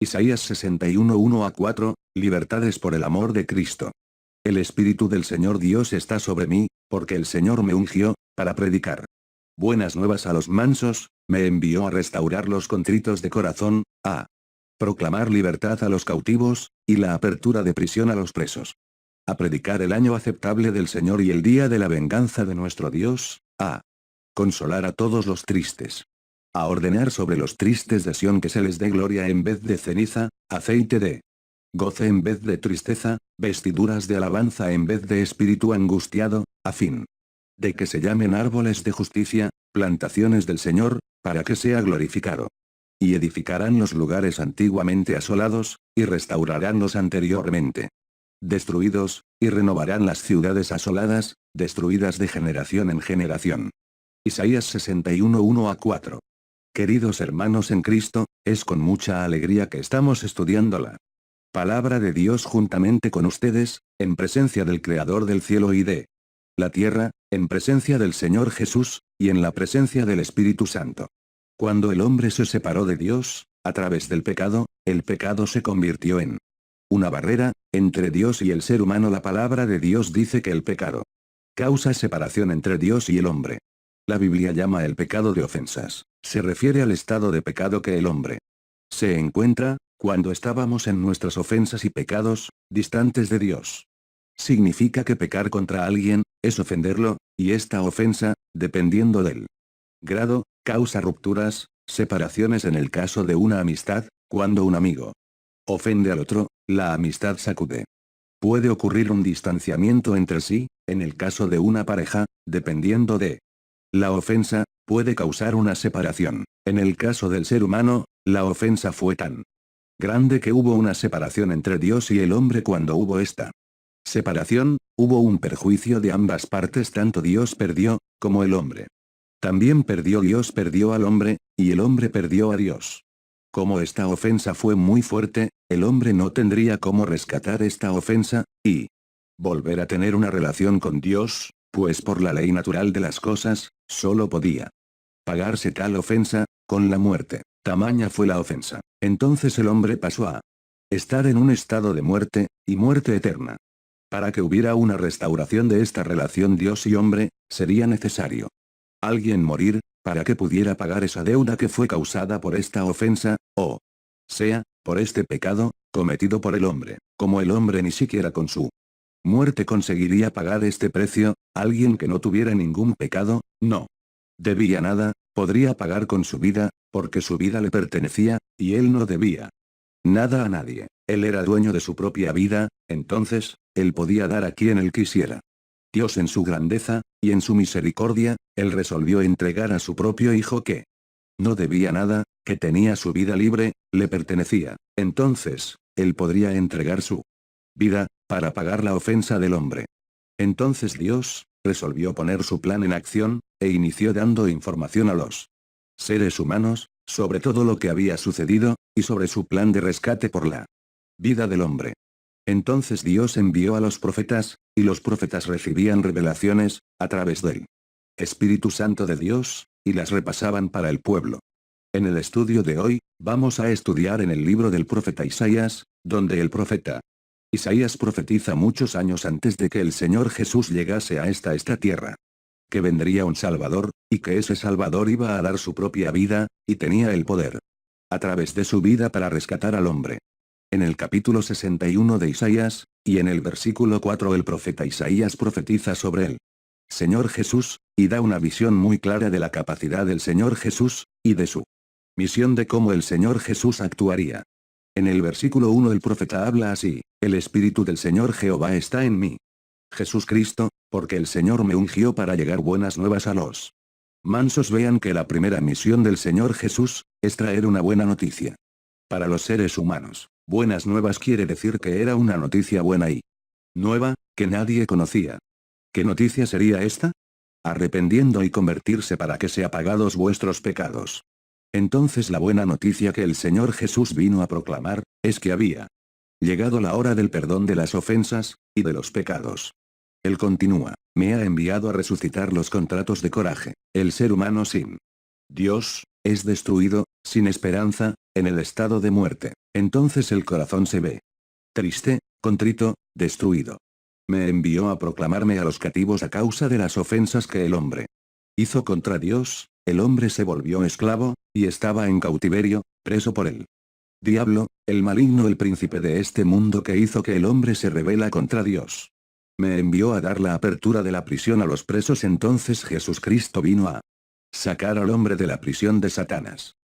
Isaías 61 1 a 4, libertades por el amor de Cristo. El Espíritu del Señor Dios está sobre mí, porque el Señor me ungió, para predicar buenas nuevas a los mansos, me envió a restaurar los contritos de corazón, a proclamar libertad a los cautivos, y la apertura de prisión a los presos. A predicar el año aceptable del Señor y el día de la venganza de nuestro Dios, a consolar a todos los tristes. A ordenar sobre los tristes de Sión que se les dé gloria en vez de ceniza, aceite de goce en vez de tristeza, vestiduras de alabanza en vez de espíritu angustiado, a fin de que se llamen árboles de justicia, plantaciones del Señor, para que sea glorificado. Y edificarán los lugares antiguamente asolados, y restaurarán los anteriormente destruidos, y renovarán las ciudades asoladas, destruidas de generación en generación. Isaías 61 1 a 4. Queridos hermanos en Cristo, es con mucha alegría que estamos estudiando la palabra de Dios juntamente con ustedes, en presencia del Creador del cielo y de la tierra, en presencia del Señor Jesús, y en la presencia del Espíritu Santo. Cuando el hombre se separó de Dios, a través del pecado, el pecado se convirtió en una barrera entre Dios y el ser humano. La palabra de Dios dice que el pecado causa separación entre Dios y el hombre. La Biblia llama el pecado de ofensas. Se refiere al estado de pecado que el hombre se encuentra, cuando estábamos en nuestras ofensas y pecados, distantes de Dios. Significa que pecar contra alguien, es ofenderlo, y esta ofensa, dependiendo del grado, causa rupturas, separaciones en el caso de una amistad, cuando un amigo ofende al otro, la amistad sacude. Puede ocurrir un distanciamiento entre sí, en el caso de una pareja, dependiendo de la ofensa, puede causar una separación. En el caso del ser humano, la ofensa fue tan grande que hubo una separación entre Dios y el hombre. Cuando hubo esta separación, hubo un perjuicio de ambas partes, tanto Dios perdió, como el hombre. También perdió Dios, perdió al hombre, y el hombre perdió a Dios. Como esta ofensa fue muy fuerte, el hombre no tendría cómo rescatar esta ofensa, y volver a tener una relación con Dios, pues por la ley natural de las cosas, solo podía pagarse tal ofensa, con la muerte. Tamaña fue la ofensa. Entonces el hombre pasó a estar en un estado de muerte, y muerte eterna. Para que hubiera una restauración de esta relación Dios y hombre, sería necesario alguien morir, para que pudiera pagar esa deuda que fue causada por esta ofensa, o sea, por este pecado, cometido por el hombre. Como el hombre ni siquiera con su muerte conseguiría pagar este precio, alguien que no tuviera ningún pecado, no debía nada, podría pagar con su vida, porque su vida le pertenecía, y él no debía nada a nadie. Él era dueño de su propia vida, entonces, él podía dar a quien él quisiera. Dios en su grandeza, y en su misericordia, él resolvió entregar a su propio hijo que no debía nada, que tenía su vida libre, le pertenecía. Entonces, él podría entregar su vida, para pagar la ofensa del hombre. Entonces Dios, resolvió poner su plan en acción, e inició dando información a los seres humanos, sobre todo lo que había sucedido, y sobre su plan de rescate por la vida del hombre. Entonces Dios envió a los profetas, y los profetas recibían revelaciones, a través del Espíritu Santo de Dios, y las repasaban para el pueblo. En el estudio de hoy, vamos a estudiar en el libro del profeta Isaías, donde el profeta Isaías profetiza muchos años antes de que el Señor Jesús llegase a esta tierra. Que vendría un Salvador, y que ese Salvador iba a dar su propia vida, y tenía el poder a través de su vida para rescatar al hombre. En el capítulo 61 de Isaías, y en el versículo 4 el profeta Isaías profetiza sobre él. Señor Jesús, y da una visión muy clara de la capacidad del Señor Jesús, y de su misión de cómo el Señor Jesús actuaría. En el versículo 1 el profeta habla así, el Espíritu del Señor Jehová está en mí. Jesús Cristo, porque el Señor me ungió para llegar buenas nuevas a los mansos. Vean que la primera misión del Señor Jesús, es traer una buena noticia para los seres humanos. Buenas nuevas quiere decir que era una noticia buena y nueva, que nadie conocía. ¿Qué noticia sería esta? Arrependiendo y convertirse para que sea pagados vuestros pecados. Entonces la buena noticia que el Señor Jesús vino a proclamar, es que había llegado la hora del perdón de las ofensas, y de los pecados. Él continúa, me ha enviado a resucitar los contratos de coraje. El ser humano sin Dios, es destruido, sin esperanza, en el estado de muerte. Entonces el corazón se ve triste, contrito, destruido. Me envió a proclamarme a los cautivos a causa de las ofensas que el hombre hizo contra Dios. El hombre se volvió esclavo, y estaba en cautiverio, preso por el diablo, el maligno, el príncipe de este mundo, que hizo que el hombre se rebela contra Dios. Me envió a dar la apertura de la prisión a los presos. Entonces Jesucristo vino a sacar al hombre de la prisión de Satanás.